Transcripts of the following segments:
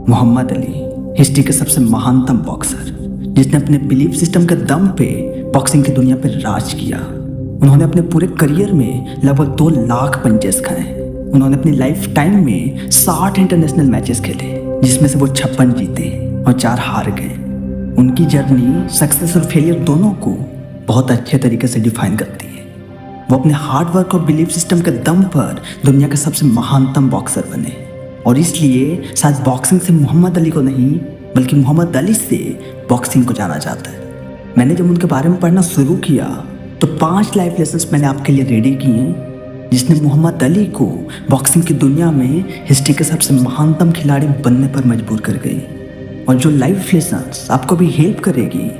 Mohammad Ali history के सबसे महानतम बॉक्सर, जिसने अपने बिलीफ सिस्टम के दम पे बॉक्सिंग की दुनिया पर राज किया। उन्होंने अपने पूरे करियर में लगभग 2 लाख पंचेस खाए। उन्होंने अपनी लाइफ टाइम में 60 इंटरनेशनल मैचेस खेले, जिसमें से वो 56 जीते और 4 हार गए। उनकी जर्नी सक्सेस और फेलियर दोनों को बहुत अच्छे तरीके से डिफाइन करती है। वो अपने हार्ड वर्क और बिलीफ सिस्टम के दम पर दुनिया के सबसे महानतम बॉक्सर बने, और इसलिए शायद बॉक्सिंग से मोहम्मद अली को नहीं बल्कि मोहम्मद अली से बॉक्सिंग को जाना जाता है। मैंने जब उनके बारे में पढ़ना शुरू किया तो 5 लाइफ लेसन्स मैंने आपके लिए रेडी किए, जिसने मोहम्मद अली को बॉक्सिंग की दुनिया में हिस्ट्री के सबसे महानतम खिलाड़ी बनने पर मजबूर कर गई, और जो लाइफ लेसन्स आपको भी हेल्प करेगी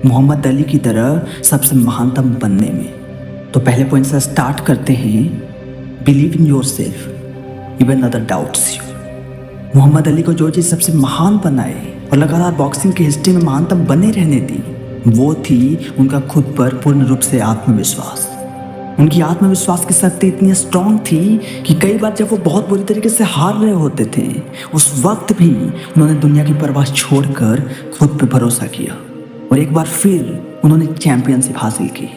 मोहम्मद अली की तरह सबसे महानतम बनने में। तो पहले पॉइंट से स्टार्ट करते हैं, believe in yourself even other doubts you. Muhammad Ali को जो चीज़ सबसे महान बनाए और लगातार बॉक्सिंग की हिस्ट्री में महानतम बने रहने दी, वो थी उनका खुद पर पूर्ण रूप से आत्मविश्वास। उनकी आत्मविश्वास की शक्ति इतनी स्ट्रांग थी कि कई बार जब वो बहुत बुरी तरीके से हार रहे होते थे, उस वक्त भी उन्होंने दुनिया की परवाह छोड़कर खुद पे भरोसा किया, और एक बार फिर उन्होंने चैंपियनशिप हासिल की।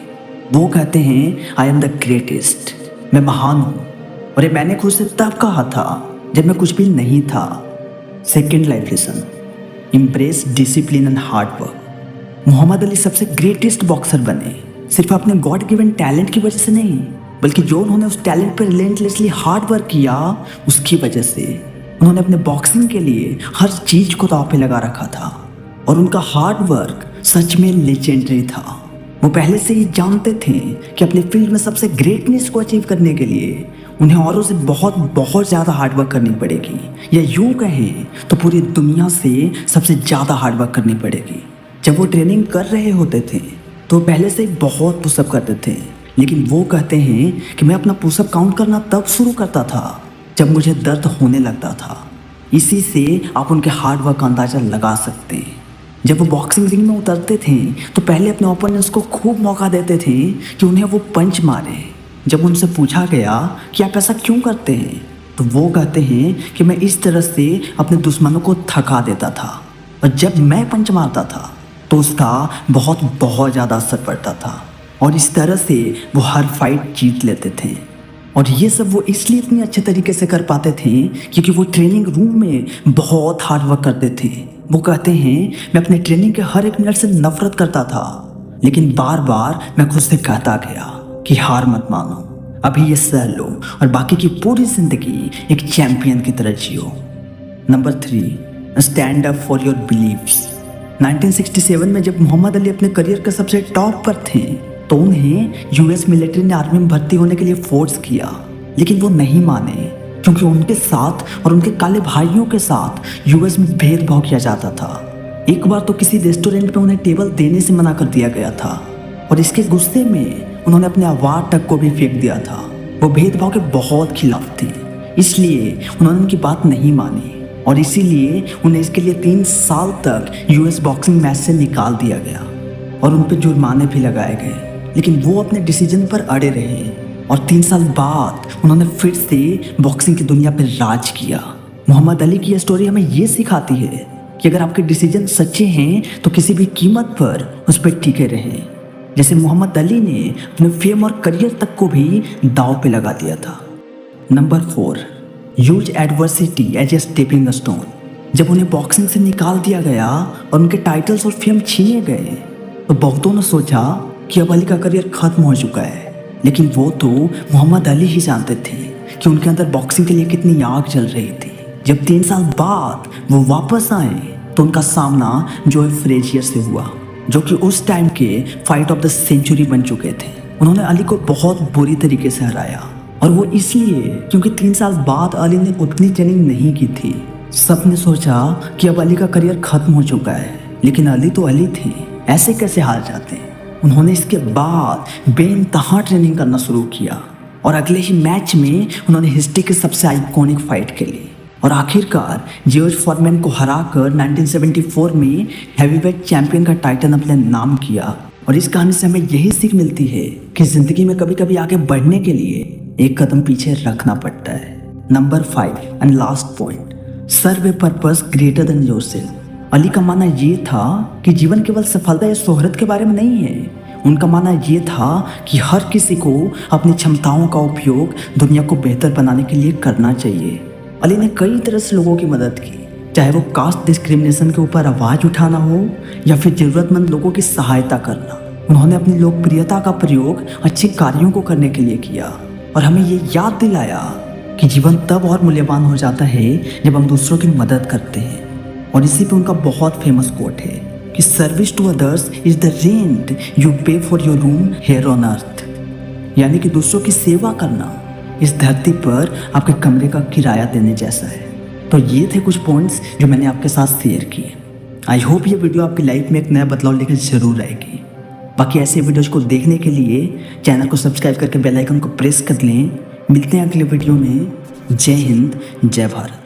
वो कहते हैं, आई एम द ग्रेटेस्ट, मैं महान हूँ, और ये मैंने खुद से तब कहा था जब मैं कुछ भी नहीं था। Second life lesson, impress discipline and hard work. Muhammad Ali सबसे ग्रेटेस्ट बॉक्सर बने सिर्फ अपने गॉड गिवन टैलेंट की वजह से नहीं, बल्कि जो उन्होंने उस टैलेंट पर रिलेंटलेसली हार्ड वर्क किया उसकी वजह से। उन्होंने अपने बॉक्सिंग के लिए हर चीज को दांव पे लगा रखा था, और उनका हार्ड वर्क सच में लेजेंडरी था। वो पहले से ही जानते थे कि अपने फील्ड में सबसे ग्रेटनेस को अचीव करने के लिए उन्हें औरों से बहुत ज़्यादा हार्डवर्क करनी पड़ेगी, या यूँ कहें तो पूरी दुनिया से सबसे ज़्यादा हार्डवर्क करनी पड़ेगी। जब वो ट्रेनिंग कर रहे होते थे तो पहले से ही बहुत पुशअप करते थे, लेकिन वो कहते हैं कि मैं अपना पुशअप काउंट करना तब शुरू करता था जब मुझे दर्द होने लगता था। इसी से आप उनके हार्डवर्क का अंदाज़ा लगा सकते हैं। जब वो बॉक्सिंग रिंग में उतरते थे तो पहले अपने ओपोनेंट्स को खूब मौका देते थे कि उन्हें वो पंच मारे। जब उनसे पूछा गया कि आप ऐसा क्यों करते हैं, तो वो कहते हैं कि मैं इस तरह से अपने दुश्मनों को थका देता था, और जब मैं पंच मारता था तो उसका बहुत ज़्यादा असर पड़ता था, और इस तरह से वो हर फाइट जीत लेते थे। और ये सब वो इसलिए इतने अच्छे तरीके से कर पाते थे क्योंकि वो ट्रेनिंग रूम में बहुत हार्ड वर्क करते थे। वो कहते हैं, मैं अपने ट्रेनिंग के हर एक मिनट से नफरत करता था, लेकिन बार बार मैं खुद से कहता गया कि हार मत मानो, अभी ये सह लो और बाकी की पूरी जिंदगी एक चैंपियन की तरह जियो। Number 3, stand up for your beliefs. 1967 में जब मोहम्मद अली अपने करियर के सबसे टॉप पर थे तो उन्हें यूएस मिलिट्री ने आर्मी में भर्ती होने के लिए फोर्स किया, लेकिन वो नहीं माने क्योंकि उनके साथ और उनके काले भाइयों के साथ यूएस में भेदभाव किया जाता था। एक बार तो किसी रेस्टोरेंट में उन्हें टेबल देने से मना कर दिया गया था, और इसके गुस्से में उन्होंने अपने अवार्ड तक को भी फेंक दिया था। वो भेदभाव के बहुत खिलाफ थी, इसलिए उन्होंने उनकी बात नहीं मानी, और इसीलिए उन्हें इसके लिए 3 साल तक यूएस बॉक्सिंग मैच से निकाल दिया गया, और उन पर जुर्माने भी लगाए गए। लेकिन वो अपने डिसीजन पर अड़े रहे, और 3 साल बाद उन्होंने फिर से बॉक्सिंग की दुनिया पर राज किया। मोहम्मद अली की यह स्टोरी हमें ये सिखाती है कि अगर आपके डिसीजन सच्चे हैं तो किसी भी कीमत पर उस पर टिके रहें। जैसे मोहम्मद अली ने अपने फेम और करियर तक को भी दांव पे लगा दिया था। Number 4, use adversity as a stepping stone. जब उन्हें बॉक्सिंग से निकाल दिया गया और उनके टाइटल्स और फेम छीने गए तो बहुतों ने सोचा कि अब अली का करियर खत्म हो चुका है, लेकिन वो तो मोहम्मद अली ही जानते थे कि उनके अंदर बॉक्सिंग के लिए कितनी आग जल रही थी। जब 3 साल बाद वो वापस आए तो उनका सामना जोए फ्रेजियर से हुआ, जो कि उस टाइम के फाइट ऑफ द सेंचुरी बन चुके थे। उन्होंने अली को बहुत बुरी तरीके से हराया, और वो इसलिए क्योंकि 3 साल बाद अली ने उतनी ट्रेनिंग नहीं की थी। सबने सोचा कि अब अली का करियर खत्म हो चुका है, लेकिन अली तो अली थे, ऐसे कैसे हार जाते हैं। उन्होंने इसके बाद बेइंतहा ट्रेनिंग करना शुरू किया, और अगले ही मैच में उन्होंने हिस्ट्री के सबसे आइकॉनिक फाइट खेली, और आखिरकार जॉर्ज फॉरमैन को हराकर 1974 में हैवीवेट चैंपियन का टाइटल अपने नाम किया। और इस कहानी से हमें यही सीख मिलती है कि जिंदगी में कभी कभी आगे बढ़ने के लिए एक कदम पीछे रखना पड़ता है। Number 5 and last point, serve a purpose greater than yourself. Ali का मानना ये था कि जीवन केवल सफलता या शोहरत के बारे में नहीं है। उनका मानना ये था कि हर किसी को अपनी क्षमताओं का उपयोग दुनिया को बेहतर बनाने के लिए करना चाहिए। अली ने कई तरह से लोगों की मदद की, चाहे वो कास्ट डिस्क्रिमिनेशन के ऊपर आवाज़ उठाना हो या फिर ज़रूरतमंद लोगों की सहायता करना। उन्होंने अपनी लोकप्रियता का प्रयोग अच्छे कार्यों को करने के लिए किया और हमें ये याद दिलाया कि जीवन तब और मूल्यवान हो जाता है जब हम दूसरों की मदद करते हैं। और इसी पे उनका बहुत फेमस कोट है कि service to others is the rent you pay for your room here on earth. यानी कि दूसरों की सेवा करना इस धरती पर आपके कमरे का किराया देने जैसा है। तो ये थे कुछ पॉइंट्स जो मैंने आपके साथ शेयर किए। आई होप ये वीडियो आपकी लाइफ में एक नया बदलाव लेकर जरूर आएगी। बाकी ऐसे वीडियोज को देखने के लिए चैनल को सब्सक्राइब करके बेल आइकन को प्रेस कर लें। मिलते हैं अगले वीडियो में। जय हिंद, जय भारत।